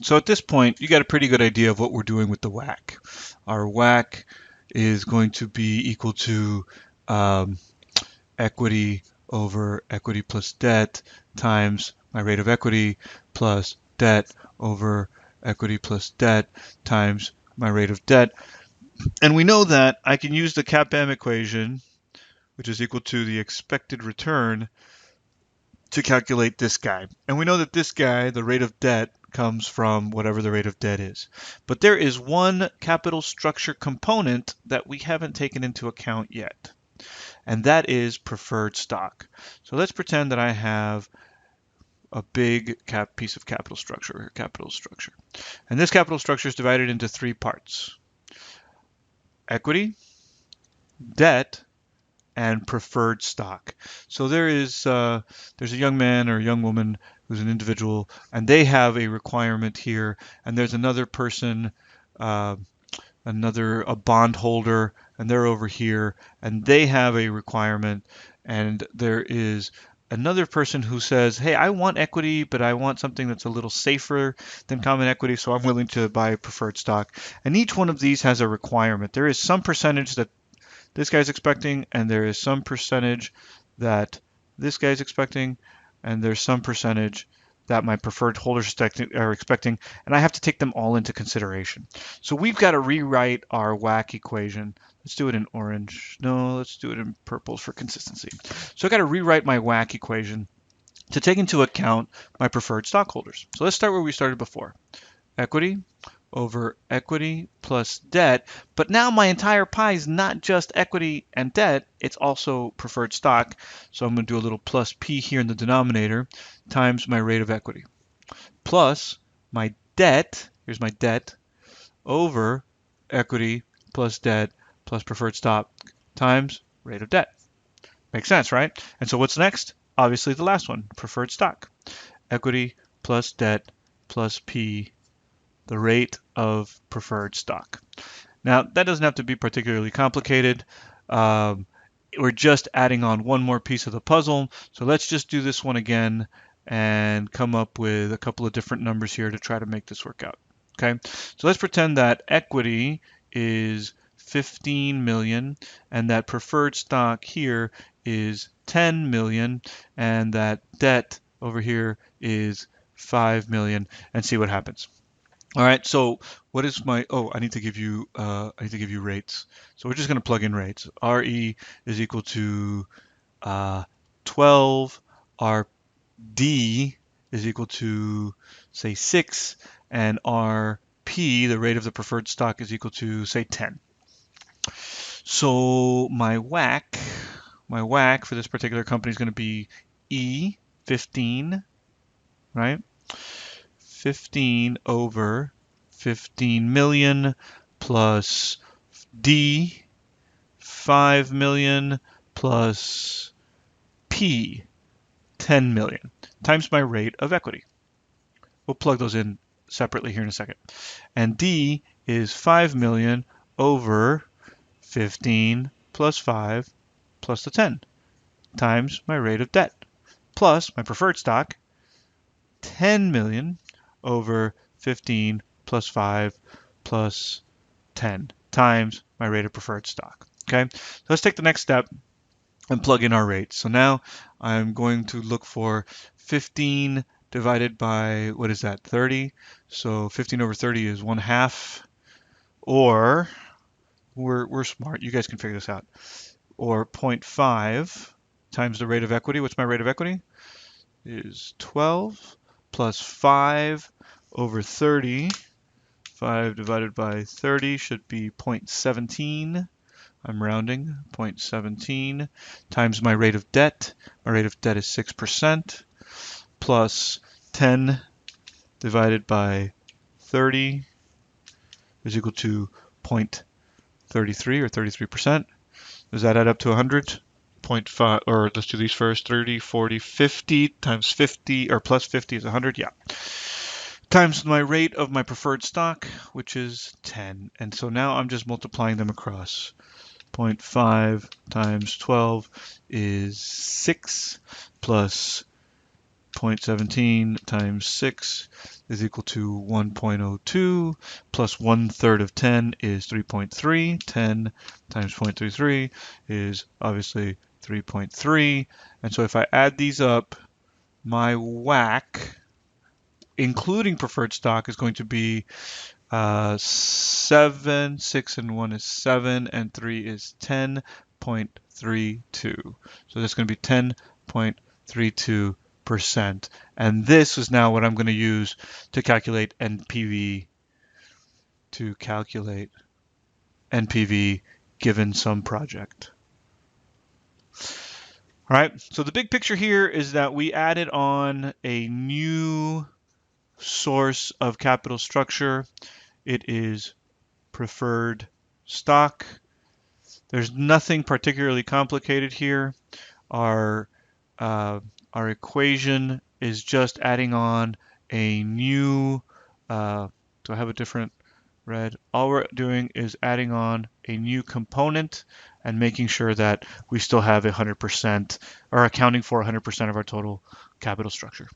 So at this point, you got a pretty good idea of what we're doing with the WACC. Our WACC is going to be equal to um, equity over equity plus debt times my rate of equity plus debt over equity plus debt times my rate of debt. And we know that I can use the CAPM equation, which is equal to the expected return, to calculate this guy. And we know that this guy, the rate of debt, comes from whatever the rate of debt is. But there is one capital structure component that we haven't taken into account yet, and that is preferred stock. So let's pretend that I have a big piece of capital structure, And this capital structure is divided into three parts: equity, debt, and preferred stock. So there's a young man or a young woman who's an individual, and they have a requirement here, and there's another person, uh, a bondholder, and they're over here, and they have a requirement, and there is another person who says, hey, I want equity, but I want something that's a little safer than common equity, so I'm willing to buy preferred stock. And each one of these has a requirement. There is some percentage that this guy's expecting, and there is some percentage that this guy's expecting, and there's some percentage that my preferred holders are expecting, and I have to take them all into consideration. So we've got to rewrite our WACC equation. Let's do it in orange. No, let's do it in purple for consistency. So I've got to rewrite my WACC equation to take into account my preferred stockholders. So let's start where we started before. Equity over equity plus debt. But now my entire pie is not just equity and debt, it's also preferred stock. So I'm going to do a little plus P here in the denominator times my rate of equity plus my debt, here's my debt, over equity plus debt plus preferred stock times rate of debt. Makes sense, right? And so what's next? Obviously the last one, preferred stock. Equity plus debt plus P, the rate of preferred stock. Now, that doesn't have to be particularly complicated. We're just adding on one more piece of the puzzle. So let's just do this one again and come up with a couple of different numbers here to try to make this work out. Okay, so let's pretend that equity is 15 million and that preferred stock here is 10 million and that debt over here is 5 million, and see what happens. All right, so what is my, I need to give you rates. So we're just going to plug in rates. RE is equal to 12, RD is equal to, say, 6, and RP, the rate of the preferred stock, is equal to, say, 10. So my WACC for this particular company is going to be E15, right? 15 over 15 million plus D 5 million plus P 10 million times my rate of equity. We'll plug those in separately here in a second. And D is 5 million over 15 plus 5 plus the 10 times my rate of debt plus my preferred stock 10 million over 15 plus 5 plus 10 times my rate of preferred stock. Okay, so let's take the next step and plug in our rates. So now I'm going to look for 15 divided by, what is that, 30? So 15 over 30 is 1/2, or we're smart, you guys can figure this out, or 0.5 times the rate of equity. What's my rate of equity? Is 12 plus 5 over 30. 5 divided by 30 should be 0.17. I'm rounding, 0.17 times my rate of debt. My rate of debt is 6%, plus 10 divided by 30 is equal to 0.33 or 33%. Does that add up to 100? 0.5, or let's do these first, 30, 40, 50 times 50, or plus 50 is 100, yeah. Times my rate of my preferred stock, which is 10. And so now I'm just multiplying them across. 0.5 times 12 is 6, plus 0.17 times 6 is equal to 1.02 plus 1/3 of 10 is 3.3. 10 times 0.33 is obviously 3.3. And so if I add these up, my WACC, including preferred stock, is going to be 7, 6 and 1 is 7, and 3 is 10.32. So that's going to be 10.32%. And this is now what I'm going to use to calculate NPV, given some project. All right, so the big picture here is that we added on a new source of capital structure. It is preferred stock. There's nothing particularly complicated here. Our equation is just adding on a new, do I have a different red? All we're doing is adding on a new component and making sure that we still have 100% or accounting for 100% of our total capital structure.